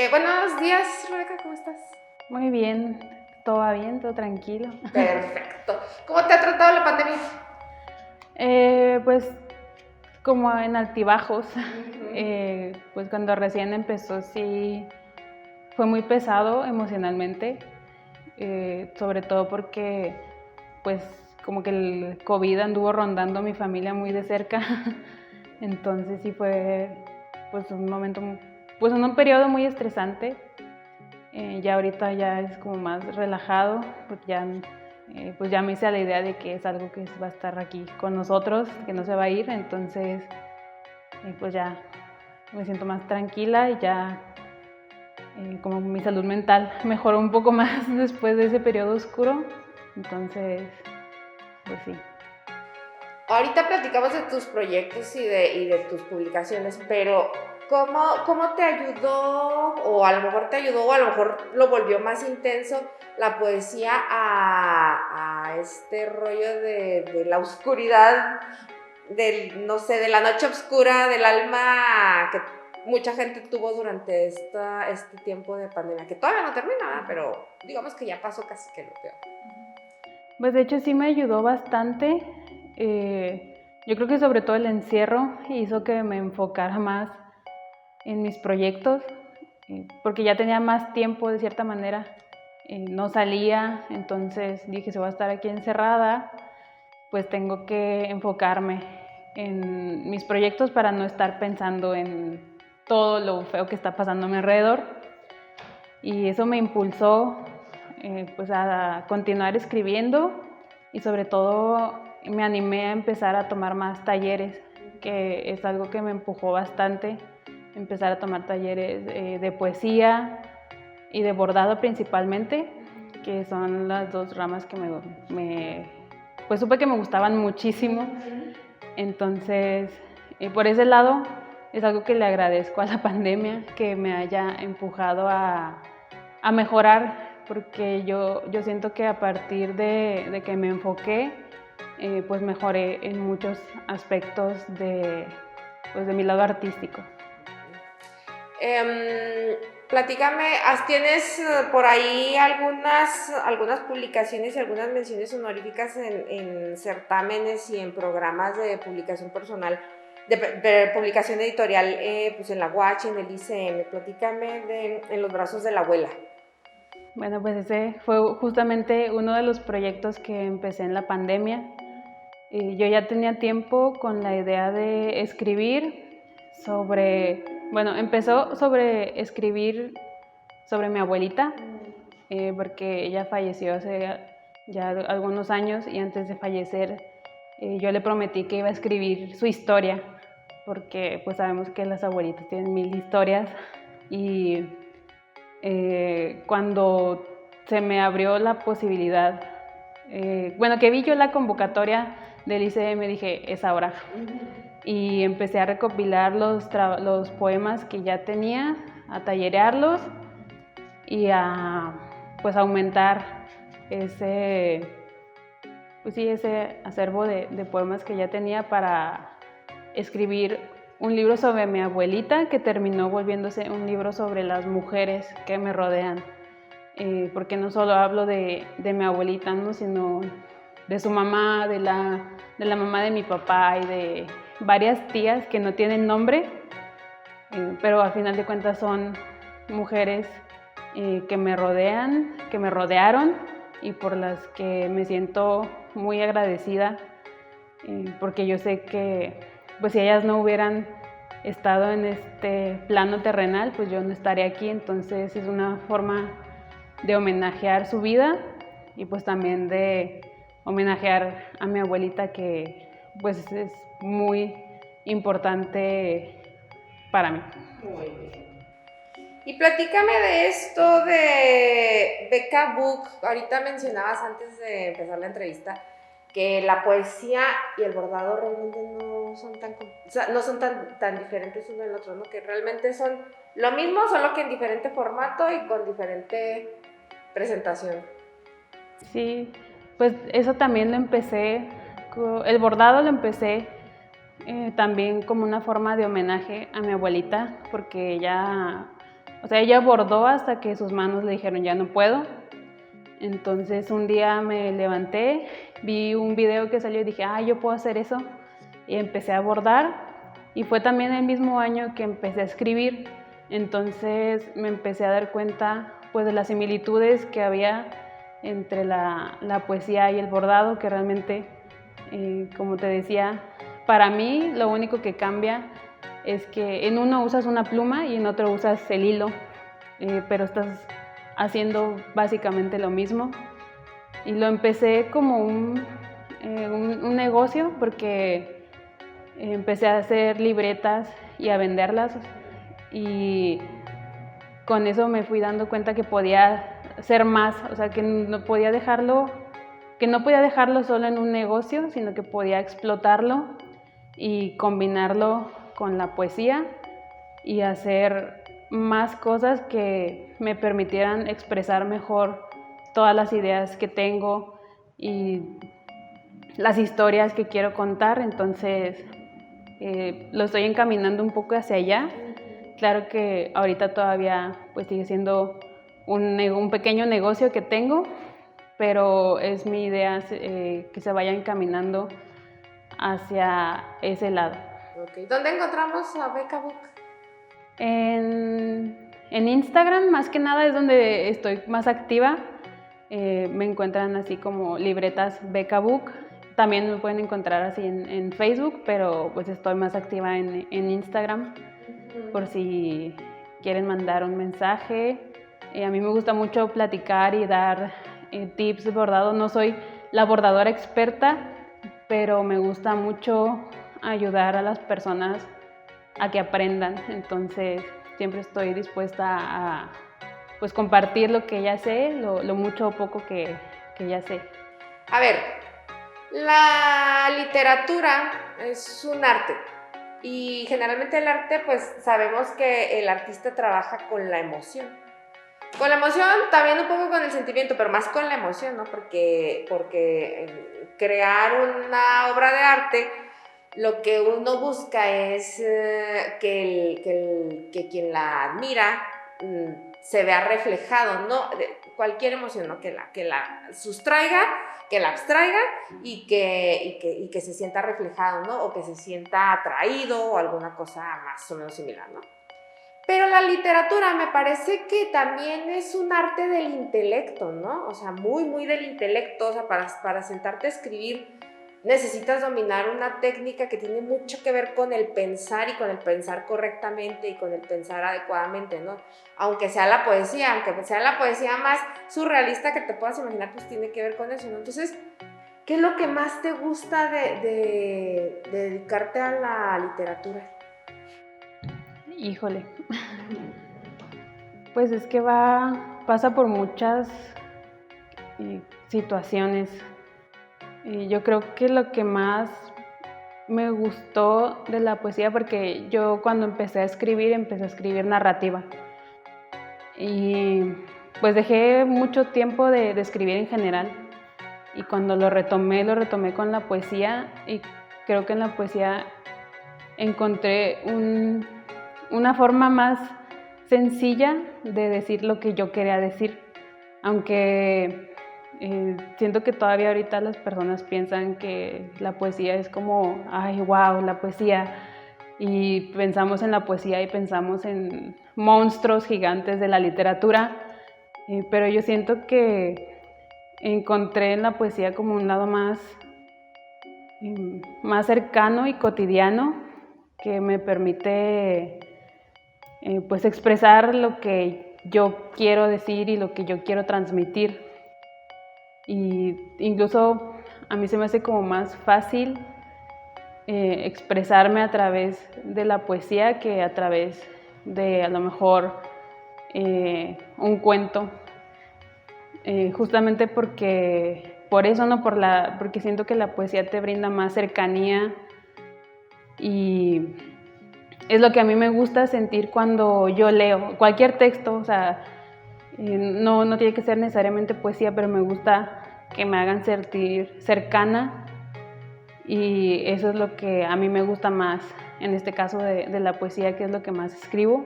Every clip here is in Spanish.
Buenos días, Rebeca, ¿cómo estás? Muy bien, todo tranquilo. Perfecto. ¿Cómo te ha tratado la pandemia? Pues como en altibajos, pues cuando recién empezó sí fue muy pesado emocionalmente, sobre todo porque pues como que el COVID anduvo rondando a mi familia muy de cerca, entonces sí fue pues un momento, pues un periodo muy estresante. Ya ahorita ya es como más relajado, porque ya, pues ya me hice a la idea de que es algo que va a estar aquí con nosotros, que no se va a ir, entonces pues ya me siento más tranquila y ya como mi salud mental mejoró un poco más después de ese periodo oscuro, entonces pues sí. Ahorita platicamos de tus proyectos y de tus publicaciones, pero ¿cómo te ayudó, o a lo mejor te ayudó, o a lo mejor lo volvió más intenso la poesía a este rollo de la oscuridad, no sé, de la noche oscura del alma que mucha gente tuvo durante este tiempo de pandemia, que todavía no termina, ¿verdad? Pero digamos que ya pasó casi que lo peor. Pues de hecho sí me ayudó bastante. Yo creo que sobre todo el encierro hizo que me enfocara más en mis proyectos, porque ya tenía más tiempo de cierta manera. No salía, entonces dije, si voy a estar aquí encerrada, pues tengo que enfocarme en mis proyectos para no estar pensando en todo lo feo que está pasando a mi alrededor. Y eso me impulsó pues a continuar escribiendo y sobre todo me animé a empezar a tomar más talleres, que es algo que me empujó bastante, empezar a tomar talleres de poesía y de bordado principalmente, que son las dos ramas que pues supe que me gustaban muchísimo. Entonces, por ese lado es algo que le agradezco a la pandemia, que me haya empujado a mejorar, porque yo siento que a partir de que me enfoqué, pues mejoré en muchos aspectos pues de mi lado artístico. Platícame, ¿tienes por ahí algunas publicaciones y algunas menciones honoríficas en certámenes y en programas de publicación personal, de publicación editorial, pues en la UACH, en el ICM? Platícame en Los brazos de la abuela. Bueno, pues ese fue justamente uno de los proyectos que empecé en la pandemia. Yo ya tenía tiempo con la idea de escribir empezó sobre escribir sobre mi abuelita, porque ella falleció hace ya algunos años y antes de fallecer yo le prometí que iba a escribir su historia, porque pues sabemos que las abuelitas tienen 1000 historias y cuando se me abrió la posibilidad, que vi yo la convocatoria del ICM, dije, es ahora. Y empecé a recopilar los poemas que ya tenía, a tallerearlos y a pues aumentar ese acervo de poemas que ya tenía para escribir un libro sobre mi abuelita, que terminó volviéndose un libro sobre las mujeres que me rodean, porque no solo hablo de mi abuelita, ¿no? Sino de su mamá, de la mamá de mi papá y de varias tías que no tienen nombre, pero al final de cuentas son mujeres que me rodean, que me rodearon y por las que me siento muy agradecida, porque yo sé que pues si ellas no hubieran estado en este plano terrenal, pues yo no estaría aquí, entonces es una forma de homenajear su vida y pues también de homenajear a mi abuelita, que pues es muy importante para mí. Muy bien. Y platícame de esto de Beca Book. Ahorita mencionabas antes de empezar la entrevista que la poesía y el bordado realmente no son tan diferentes uno del otro, ¿no? Que realmente son lo mismo, solo que en diferente formato y con diferente presentación. Sí, pues eso también lo empecé, el bordado lo empecé también como una forma de homenaje a mi abuelita, porque ella o sea, ella bordó hasta que sus manos le dijeron ya no puedo. Entonces un día me levanté, vi un video que salió y dije, yo puedo hacer eso. Y empecé a bordar y fue también el mismo año que empecé a escribir. Entonces me empecé a dar cuenta pues de las similitudes que había entre la poesía y el bordado, que realmente, como te decía, para mí lo único que cambia es que en uno usas una pluma y en otro usas el hilo, pero estás haciendo básicamente lo mismo. Y lo empecé como un negocio, porque empecé a hacer libretas y a venderlas, y con eso me fui dando cuenta que podía ser más, o sea, que no podía dejarlo solo en un negocio, sino que podía explotarlo y combinarlo con la poesía y hacer más cosas que me permitieran expresar mejor todas las ideas que tengo y las historias que quiero contar. Entonces lo estoy encaminando un poco hacia allá. Claro que ahorita todavía pues sigue siendo un pequeño negocio que tengo, pero es mi idea que se vaya encaminando hacia ese lado. Okay. ¿Dónde encontramos a Beca Book? En Instagram, más que nada, es donde estoy más activa. Me encuentran así como libretas Beca Book. También me pueden encontrar así en Facebook, pero pues estoy más activa en Instagram, por si quieren mandar un mensaje. A mí me gusta mucho platicar y dar tips de bordado. No soy la bordadora experta, pero me gusta mucho ayudar a las personas a que aprendan. Entonces siempre estoy dispuesta a pues compartir lo que ya sé, lo mucho o poco que ya sé. A ver, la literatura es un arte y generalmente el arte, pues sabemos que el artista trabaja con la emoción. Con la emoción, también un poco con el sentimiento, pero más con la emoción, ¿no? Porque crear una obra de arte, lo que uno busca es que quien la admira se vea reflejado, ¿no? Cualquier emoción, ¿no? Que la sustraiga, que la abstraiga y que se sienta reflejado, ¿no? O que se sienta atraído o alguna cosa más o menos similar, ¿no? Pero la literatura me parece que también es un arte del intelecto, ¿no? O sea, muy, muy del intelecto. O sea, para sentarte a escribir necesitas dominar una técnica que tiene mucho que ver con el pensar y con el pensar correctamente y con el pensar adecuadamente, ¿no? Aunque sea la poesía más surrealista que te puedas imaginar, pues tiene que ver con eso, ¿no? Entonces, ¿qué es lo que más te gusta de dedicarte a la literatura? Híjole, pues es que pasa por muchas situaciones. Yo creo que lo que más me gustó de la poesía, porque yo cuando empecé a escribir narrativa. Y pues dejé mucho tiempo de escribir en general. Y cuando lo retomé con la poesía, y creo que en la poesía encontré una forma más sencilla de decir lo que yo quería decir, aunque siento que todavía ahorita las personas piensan que la poesía es como, ay, wow, la poesía, y pensamos en la poesía y pensamos en monstruos gigantes de la literatura, pero yo siento que encontré en la poesía como un lado más cercano y cotidiano, que me permite pues expresar lo que yo quiero decir y lo que yo quiero transmitir. Y incluso a mí se me hace como más fácil expresarme a través de la poesía que a través de a lo mejor un cuento, justamente por eso, ¿no? Porque siento que la poesía te brinda más cercanía, y es lo que a mí me gusta sentir cuando yo leo cualquier texto. O sea, no tiene que ser necesariamente poesía, pero me gusta que me hagan sentir cercana, y eso es lo que a mí me gusta más en este caso de la poesía, que es lo que más escribo.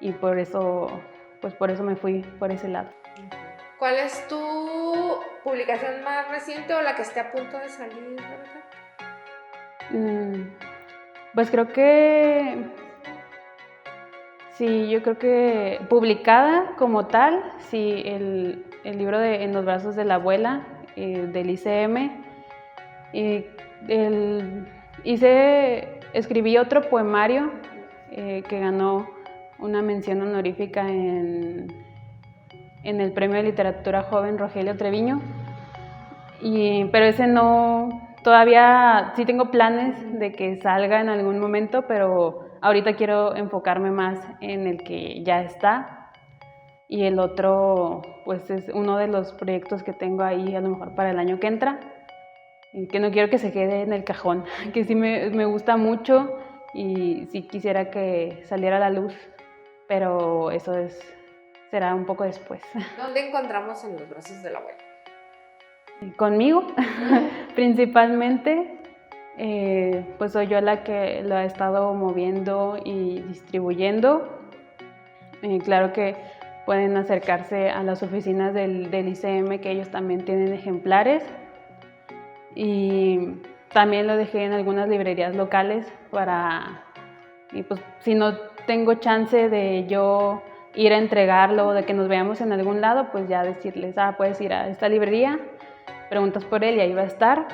y por eso me fui por ese lado. ¿Cuál es tu publicación más reciente o la que esté a punto de salir, Rebeca? Pues creo que sí, yo creo que publicada como tal, sí, el libro de En los brazos de la abuela, del ICM. Escribí otro poemario que ganó una mención honorífica en el Premio de Literatura Joven Rogelio Treviño, pero ese no, todavía sí tengo planes de que salga en algún momento, pero ahorita quiero enfocarme más en el que ya está, y el otro pues es uno de los proyectos que tengo ahí a lo mejor para el año que entra, y que no quiero que se quede en el cajón, que sí me gusta mucho y sí quisiera que saliera a la luz, pero eso será un poco después. ¿Dónde encontramos En los brazos de la abuela? Conmigo, principalmente, pues soy yo la que lo ha estado moviendo y distribuyendo. Claro que pueden acercarse a las oficinas del ICM, que ellos también tienen ejemplares, y también lo dejé en algunas librerías locales y pues si no tengo chance de yo ir a entregarlo o de que nos veamos en algún lado, pues ya decirles, puedes ir a esta librería, preguntas por él y ahí va a estar,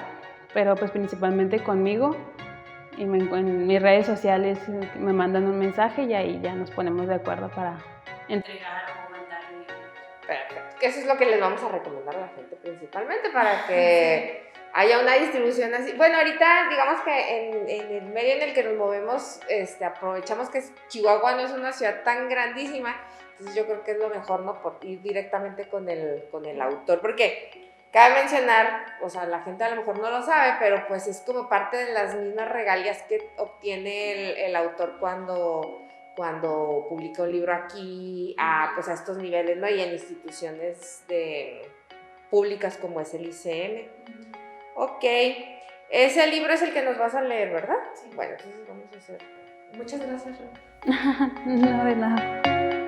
pero pues principalmente conmigo, y en mis redes sociales me mandan un mensaje y ahí ya nos ponemos de acuerdo para entregar o mandar. Perfecto, que eso es lo que les vamos a recomendar a la gente principalmente, para que haya una distribución así. Bueno, ahorita digamos que en el medio en el que nos movemos, aprovechamos que Chihuahua no es una ciudad tan grandísima, entonces yo creo que es lo mejor, ¿no? Por ir directamente con el autor, porque cabe mencionar, o sea, la gente a lo mejor no lo sabe, pero pues es como parte de las mismas regalías que obtiene el autor cuando publica un libro aquí, pues a estos niveles, ¿no? Y en instituciones públicas como es el ICM. Ok, ese libro es el que nos vas a leer, ¿verdad? Sí. Bueno, entonces vamos a hacer. Muchas gracias, Ro. No, de nada.